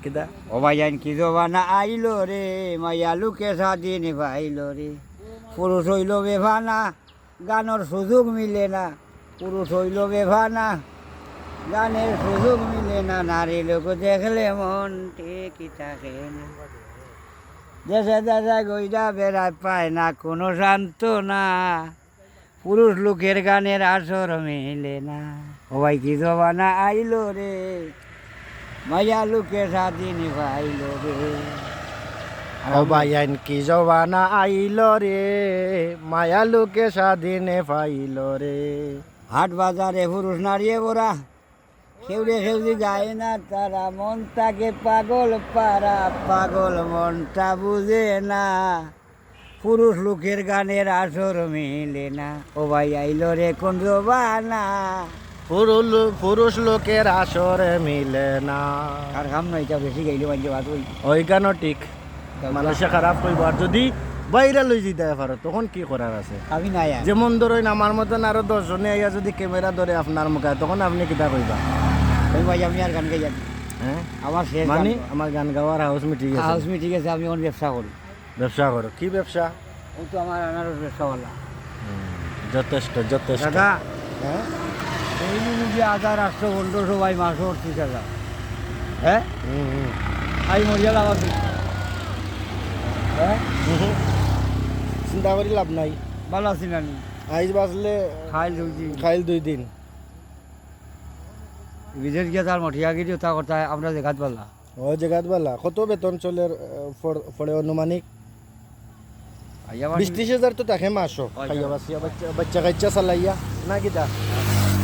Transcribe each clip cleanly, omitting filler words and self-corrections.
কিদা ও ভাইজান কি জবানা আইলো রে মাইয়া লুকে স্বাধীন পাইলো রে পুরুষ হইল বেভানা গানের সুযোগ মিলে না পুরুষ হইল বেভানা গানের সুযোগ মিলে না নারী লোক দেখলে মন টেকি থাকে না দেশে দেশে গইরা বেড়ায় পায় না কোনো শান্ত না পুরুষ লোকের গানের আসর মেলে না ও ভাই কি জবানা আইলো রে মাইয়া লোকে স্বাধীন পাইলো রে ও ভাইয়ান কি জবানা আইল রে মায়া লোকে স্বাধীনে পাইল রে হাট বাজারে পুরুষ নারিয়ে ওরা সেউরে সেউরি গায় না তারা মন তাকে পাগল পারা পাগল মনটা বুঝে না পুরুষ লোকের গানের আসর মেলে না ও ভাই আইলো রে কোন জবানা পুরুষ লোকের আসরে মিলে না আর খাম না এটা বেশি গাইলে বাঞ্জে বাদ ওই ওই গানও ঠিক মানুষে খারাপ কইব আর যদি বাইরে লই যেতে পারো তখন কি করার আছে আমি নাই আর। যেমন ধরেন আমার মতন আরো 10 জনে আইয়া যদি ক্যামেরা ধরে আপনার মুখে তখন আপনি কিতা কইবা ওই ভাই আমি আর গান গাই জানি হ্যাঁ আমার শেষ মানে আমার গান গাওয়ার হাউস মিটিং আছে হাউস মিটিং আছে আমি অন ব্যবসা করি ব্যবসা করো কি ব্যবসা ও তো আমার আনারস ব্যবসাওয়ালা যথেষ্ট যথেষ্ট দাদা হ্যাঁ এই যে 1800 ভাই মাসও 30,000 হ্যাঁ আমি মরিয়া লাভ আছে হ্যাঁ চিন্তা করি লাভ নাই ভালো আছি না নি আইজ বাজলে খাইল দুই খাইল 2 দিন বিদেশ গিয়ে তার মঠিয়াগিরি তা করতে আমরা দেখাত পারলাম ও জায়গাত বালা কত বেতন চলে পড়ে অনুমানিক 20-30 তো তাকে মাসো খাইয়া বাসিয়া বাচ্চা কাচ্চা চালাইয়া না কিতা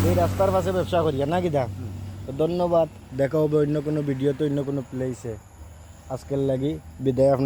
এই রাস্তার পাশে ব্যবসা করিয়া না কিতা তো ধন্যবাদ দেখা হবে অন্য কোনো ভিডিওতে অন্য কোনো প্লেসে আজকের লাগি বিদায়।